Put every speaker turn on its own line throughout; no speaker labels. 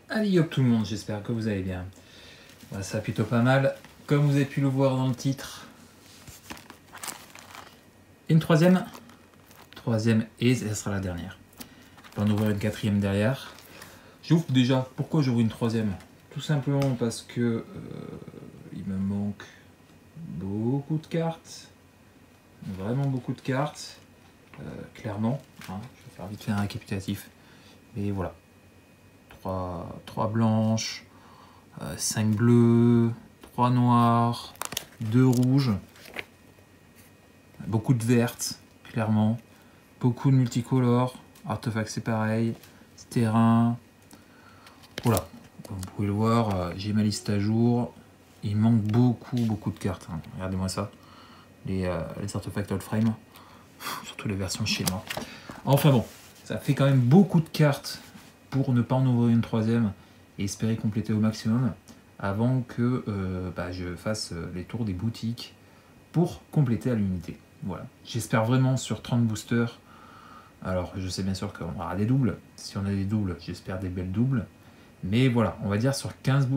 Allez hop tout le monde, j'espère que vous allez bien. Voilà, ça va plutôt pas mal. Comme vous avez pu le voir dans le titre. Une troisième. Troisième et ça sera la dernière. Je vais en ouvrir une quatrième derrière. J'ouvre déjà. Pourquoi j'ouvre une troisième? Tout simplement parce que il me manque beaucoup de cartes. Vraiment beaucoup de cartes. Clairement. Hein, je vais faire vite fait un récapitulatif. Et voilà. 3 blanches, 5 bleus, 3 noirs, 2 rouges, beaucoup de vertes, clairement, beaucoup de multicolores, artefacts c'est pareil, terrain. Voilà, comme vous pouvez le voir, j'ai ma liste à jour. Il manque beaucoup de cartes. Hein. Regardez-moi ça, les artefacts old frame, surtout les versions schéma. Enfin bon, ça fait quand même beaucoup de cartes pour ne pas en ouvrir une troisième et espérer compléter au maximum avant que je fasse les tours des boutiques pour compléter à l'unité. Voilà. J'espère vraiment sur 30 boosters. Alors je sais bien sûr qu'on aura des doubles. Si on a des doubles, j'espère des belles doubles. Mais voilà, on va dire sur 30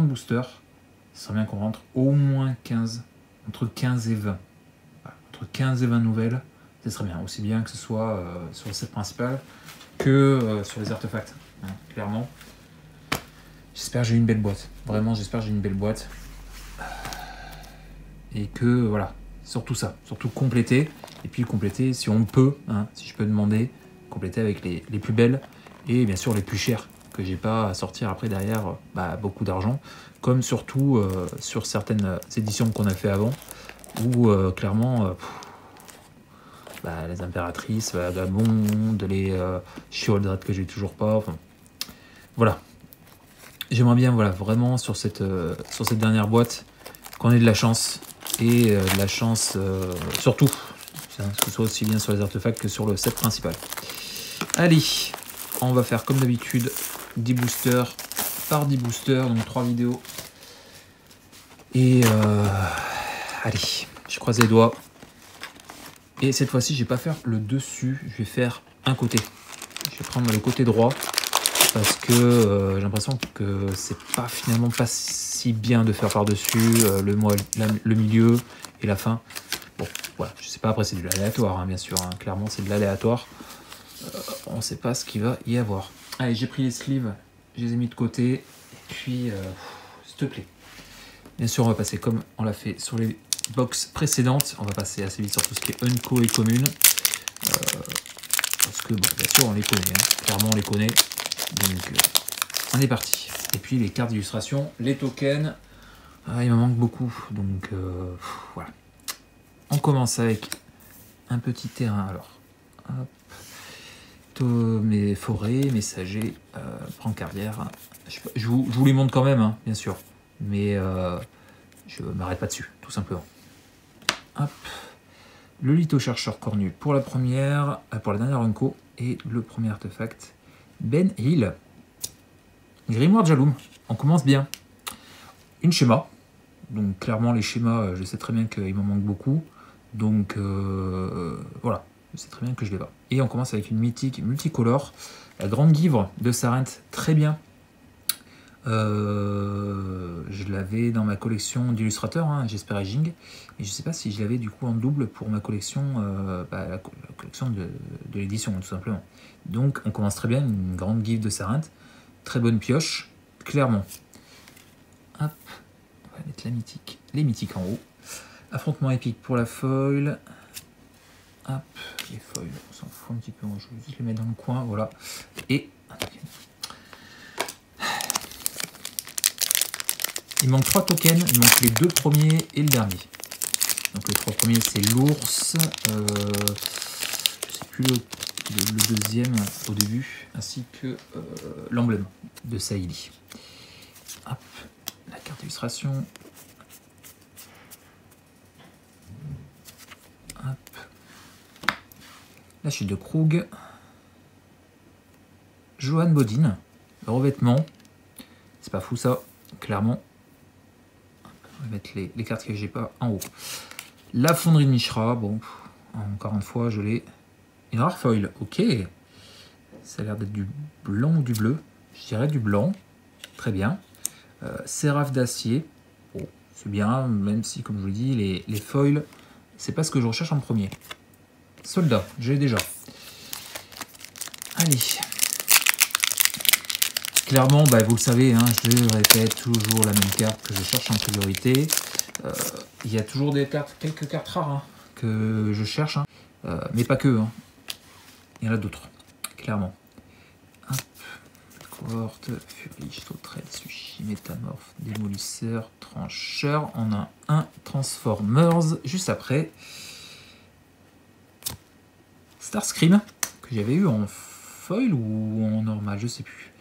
boosters, ce serait bien qu'on rentre au moins 15, entre 15 et 20. Voilà. Entre 15 et 20 nouvelles, ce serait bien. Aussi bien que ce soit sur le set principal que sur les artefacts, hein, clairement. J'espère que j'ai une belle boîte. Vraiment, j'espère que j'ai une belle boîte. Et que, voilà, surtout ça. Surtout compléter. Et puis compléter, si on peut, hein, si je peux demander, compléter avec les plus belles et bien sûr les plus chères. Que j'ai pas à sortir après derrière beaucoup d'argent. Comme surtout sur certaines éditions qu'on a fait avant. Où clairement... les impératrices, Vagabond, les Shieldred que j'ai toujours pas. Enfin, voilà. J'aimerais bien, voilà, vraiment sur cette dernière boîte, qu'on ait de la chance. Et de la chance surtout, que ce soit aussi bien sur les artefacts que sur le set principal. Allez, on va faire comme d'habitude 10 boosters par 10 boosters, donc 3 vidéos. Et allez, je croise les doigts. Et cette fois-ci, je vais pas faire le dessus, je vais faire un côté. Je vais prendre le côté droit parce que j'ai l'impression que c'est finalement pas si bien de faire par-dessus le milieu et la fin. Bon, voilà, je sais pas, après c'est de l'aléatoire, hein, bien sûr, hein. Clairement c'est de l'aléatoire. On sait pas ce qu'il va y avoir. Allez, j'ai pris les sleeves, je les ai mis de côté, et puis, s'il te plaît. Bien sûr, on va passer comme on l'a fait sur les box précédentes. On va passer assez vite sur tout ce qui est Unco et commune. Parce que, bon, bien sûr, on les connaît. Hein. Clairement, on les connaît. Donc, on est parti. Et puis, les cartes d'illustration, les tokens. Il m'en manque beaucoup. Donc, voilà. On commence avec un petit terrain. Alors, hop. Mes forêts, messagers, brancardières. Je vous les montre quand même, hein, bien sûr. Mais je ne m'arrête pas dessus, tout simplement. Hop. Le lithochercheur cornu pour la première, pour la dernière Unco. Et le premier artefact, Ben Hill. Grimoire Jaloum. On commence bien. Une schéma. Donc clairement les schémas, je sais très bien qu'il m'en manque beaucoup. Donc voilà, je sais très bien que je les pas. Et on commence avec une mythique multicolore. La Grande Guivre de Sarent, très bien. Je l'avais dans ma collection d'illustrateurs, hein, j'espère Aging, mais je sais pas si je l'avais du coup en double pour ma collection, la collection de l'édition tout simplement. Donc on commence très bien, une grande guivre de Sarent, très bonne pioche, clairement. Hop, on va mettre les mythiques en haut. Affrontement épique pour la foil. Hop, les foils, on s'en fout un petit peu, je vais juste les mettre dans le coin, voilà. Et il manque 3 tokens, il manque les 2 premiers et le dernier. Donc les 3 premiers c'est l'ours, je sais plus le deuxième au début, ainsi que l'emblème de Saïli. Hop, la carte d'illustration. Hop. La chute de Krug. Johan Bodin, le revêtement. C'est pas fou ça, clairement. On va mettre les cartes que j'ai pas en haut. La fonderie de Mishra, bon, encore une fois, je l'ai. Une rare foil, ok. Ça a l'air d'être du blanc ou du bleu. je dirais du blanc. Très bien. Séraph d'acier. Oh, c'est bien, même si, comme je vous l'ai dit, les foils, c'est pas ce que je recherche en premier. Soldat, j'ai déjà. Allez. Clairement, bah, vous le savez, hein, je répète toujours la même carte que je cherche en priorité. Il y a toujours quelques cartes rares hein, que je cherche, hein. Mais pas que. Hein. Il y en a d'autres, clairement. Hop. Cohorte, Fury, Sauterelle, Sushi, Métamorphe, Démolisseur, Trancheur. On a un Transformers juste après. Starscream, que j'avais eu en foil ou en normal, je sais plus.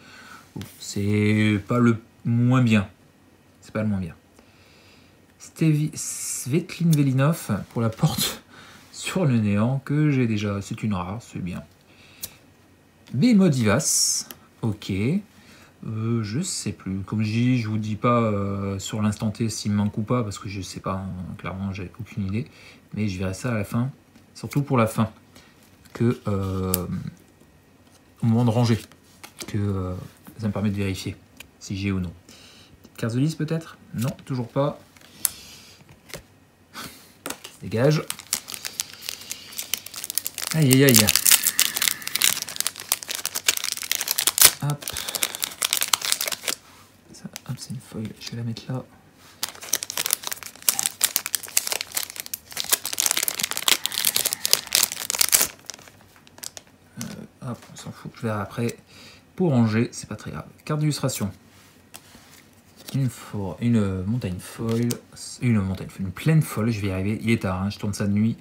C'est pas le moins bien. C'est pas le moins bien. Svetlin Velinov pour la porte sur le néant que j'ai déjà. C'est une rare, c'est bien. Bémodivas, ok. Je sais plus. Comme je dis, je vous dis pas sur l'instant T s'il me manque ou pas parce que je sais pas. Hein, clairement, j'ai aucune idée. Mais je verrai ça à la fin. Surtout pour la fin. Que au moment de ranger. Que ça me permet de vérifier si j'ai ou non. Carte de liste peut-être? Non, toujours pas. Dégage. Aïe aïe aïe. Hop. Ça, hop, c'est une feuille. Je vais la mettre là. Hop, on s'en fout. Je verrai après. Pour ranger, c'est pas très grave. Carte d'illustration. Une montagne foil. Une pleine folle. Je vais y arriver. Il est tard. Hein, je tourne ça de nuit.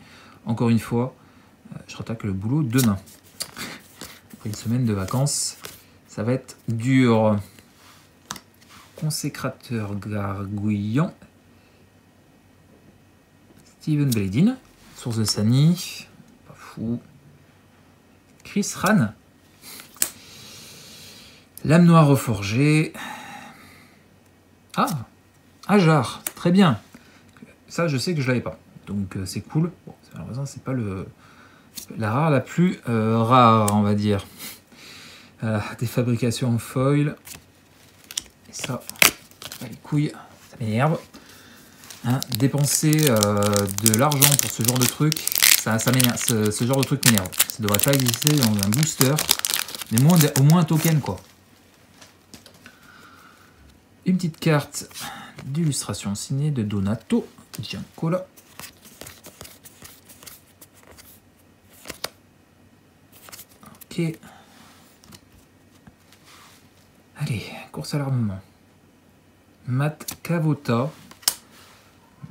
Encore une fois. Je retacle le boulot demain. Après une semaine de vacances, ça va être dur. Consécrateur gargouillant. Steven Bledin. Source de Sani. Pas fou. Chris Ran. Lame noire reforgée. Ah, Ajar. Très bien. Ça, je sais que je l'avais pas. Donc, c'est cool. Bon, malheureusement, c'est pas la rare la plus rare, on va dire. Des fabrications en foil. Et ça, les couilles, ça m'énerve. Hein, dépenser de l'argent pour ce genre de truc, ça m'énerve. Ce genre de truc m'énerve. Ça devrait pas exister dans un booster, mais au moins un token, quoi. Une petite carte d'illustration signée de Donato Giancola. Ok. Allez, course à l'armement. Matt Cavota.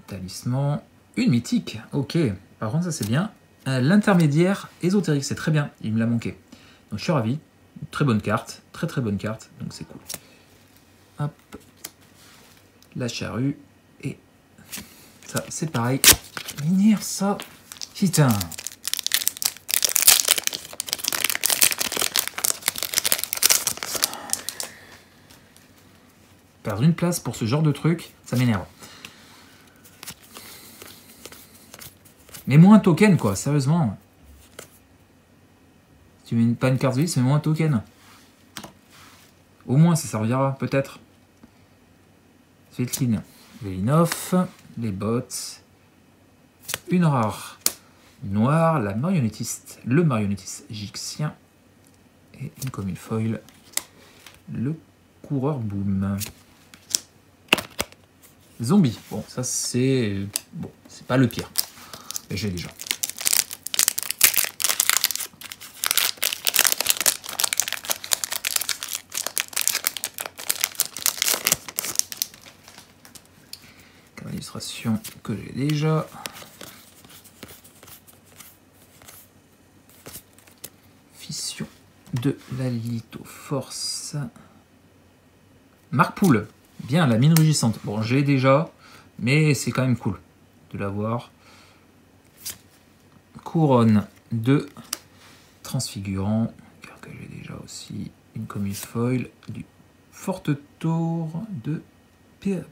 Talisman. Une mythique. Ok. Par contre, ça c'est bien. L'intermédiaire ésotérique, c'est très bien. Il me l'a manqué. Donc je suis ravi. Une très bonne carte. Très très bonne carte. Donc c'est cool. Hop. La charrue. Et ça, c'est pareil. Minière, ça. Putain. Perdre une place pour ce genre de truc, ça m'énerve. Mais moins un token, quoi, sérieusement. Si tu mets pas une carte de liste, mais moins un token. Au moins, ça servira, peut-être. Svetlin Velinov, les bots. Une rare noire, la marionnettiste, le marionnettiste égyptien. Et une commune foil, le coureur boom. Zombie. Bon, ça c'est... Bon, c'est pas le pire. Mais j'ai déjà. Comme illustration que j'ai déjà. Fission de la lithoforce. Marc Poul. Bien, la mine rugissante. Bon, j'ai déjà, mais c'est quand même cool de l'avoir. Couronne de transfigurant, car que j'ai déjà aussi une commune foil, du forte tour de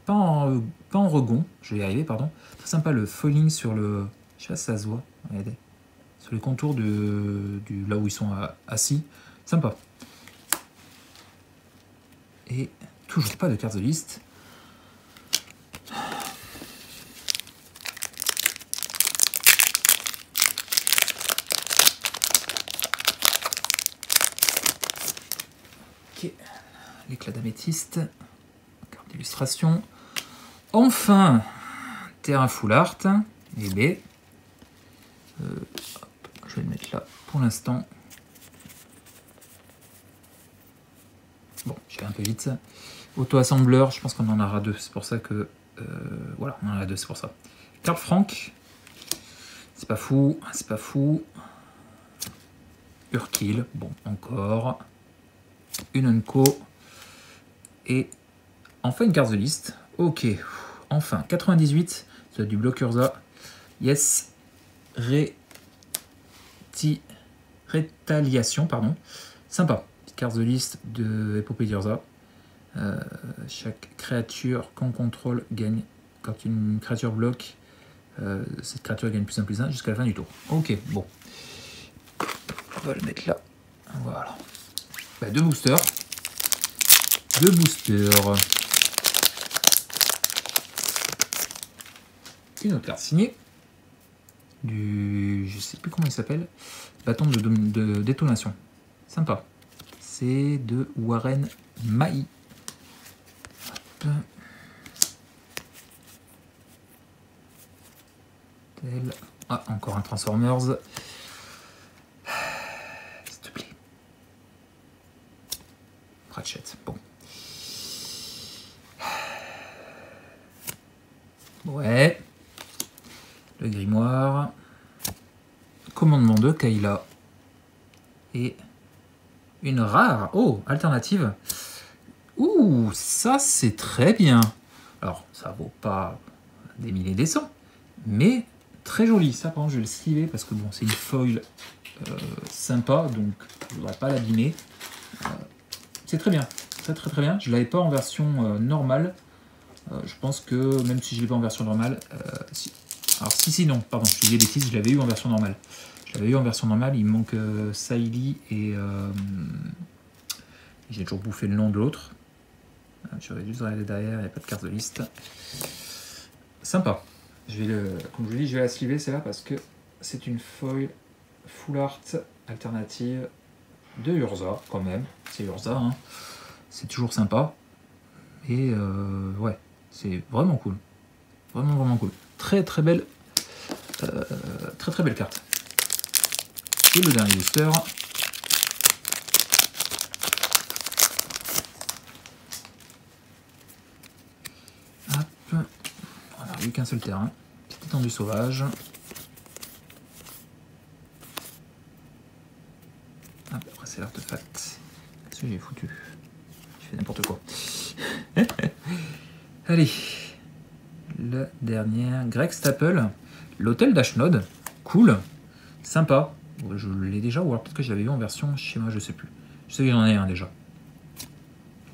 pas en regon, je vais y arriver, pardon. Très sympa le foiling sur le, je sais pas si ça se voit, regardez, sur les contours là où ils sont assis, sympa. Et toujours pas de cartes de liste. Ok, l'éclat d'améthyste, carte d'illustration. Enfin, terrain full art, et B. Je vais le mettre là pour l'instant. Bon, je fais un peu vite. Auto-assembleur, je pense qu'on en aura deux, c'est pour ça que... voilà, on en a deux, c'est pour ça. Carte Frank, c'est pas fou, c'est pas fou. Urkill, bon, encore. Une Unco. Et enfin une carte de liste. Ok, enfin, 98, c'est du bloc Urza. Yes, Rétaliation, pardon. Sympa. Carte de liste de Épopée d'Urza. Chaque créature qu'on contrôle gagne. Quand une créature bloque, cette créature gagne +1/+1 jusqu'à la fin du tour. Ok, bon. On va le mettre là. Voilà. Bah, deux boosters. Deux boosters. Une autre carte signée. Du... je sais plus comment il s'appelle. Bâton de détonation. Sympa. C'est de Warren Mai. Ah, encore un Transformers. S'il te plaît. Ratchet. Bon. Ouais. Le grimoire. Commandement de Kayla. Et une rare. Oh, alternative. Ouh, ça c'est très bien. Alors, ça vaut pas des milliers et des cents, mais très joli. Ça, par exemple, je vais le sliver parce que bon, c'est une foil sympa, donc je ne voudrais pas l'abîmer. C'est très bien, très bien. Je ne l'avais pas en version normale. Je pense que même si je ne l'ai pas en version normale, si. Alors si, non, pardon, je dis des bêtises, je l'avais eu en version normale. Je l'avais eu en version normale, il me manque Saïli et j'ai toujours bouffé le nom de l'autre. J'aurais juste regarder derrière, il n'y a pas de carte de liste. Sympa. Je vais le, comme je vous dis, je vais la sliver celle-là parce que c'est une foil full art alternative de Urza quand même. C'est Urza, hein. C'est toujours sympa. Et ouais, c'est vraiment cool. Vraiment cool. Très belle, très belle carte. Et le dernier booster. On n'a eu qu'un seul terrain. Petite étendue sauvage. Hop, après c'est l'artefact. Qu'est-ce que j'ai foutu? Je fais n'importe quoi. Allez. La dernière. Greg Staple. L'hôtel d'Ashnod. Cool. Sympa. Je l'ai déjà, ou alors peut-être que je l'avais eu en version schéma, je sais plus. Je sais qu'il y en a un déjà.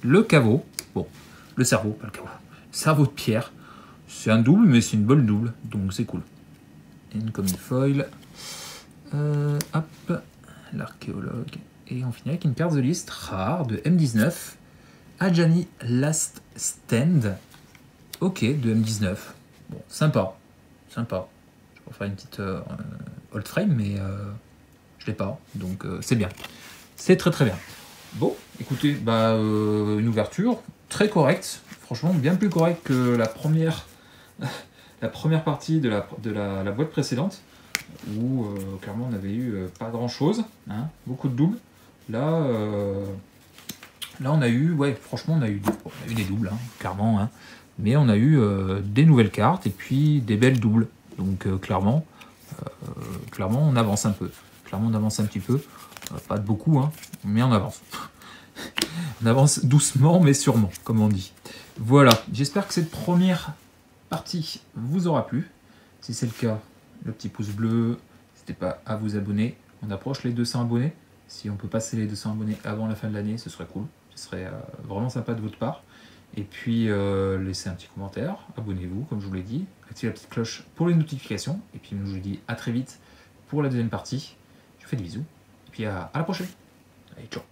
Le caveau. Bon, le cerveau, pas le caveau. Cerveau de pierre. C'est un double, mais c'est une bonne double, donc c'est cool. Et une commune foil. Hop, l'archéologue. Et on finit avec une carte de liste rare de M19. Adjani Last Stand. Ok, de M19. Bon, sympa. Sympa. Je vais faire une petite old frame, mais je l'ai pas, donc c'est bien. C'est très bien. Bon, écoutez, bah, une ouverture très correcte. Franchement, bien plus correcte que la première partie de la boîte précédente, où clairement on avait eu pas grand chose, hein, beaucoup de doubles. Là, on a eu, ouais, franchement, on a eu des doubles, hein, clairement, hein, mais on a eu des nouvelles cartes et puis des belles doubles. Donc clairement, on avance un peu. Clairement, on avance un petit peu. Pas de beaucoup, hein, mais on avance. On avance doucement, mais sûrement, comme on dit. Voilà, j'espère que cette première partie vous aura plu. Si c'est le cas, le petit pouce bleu, n'hésitez pas à vous abonner. On approche les 200 abonnés. Si on peut passer les 200 abonnés avant la fin de l'année, ce serait cool. Ce serait vraiment sympa de votre part. Et puis, laissez un petit commentaire, abonnez-vous, comme je vous l'ai dit. Activez la petite cloche pour les notifications. Et puis, je vous dis à très vite pour la deuxième partie. Je vous fais des bisous. Et puis, à la prochaine. Allez, ciao.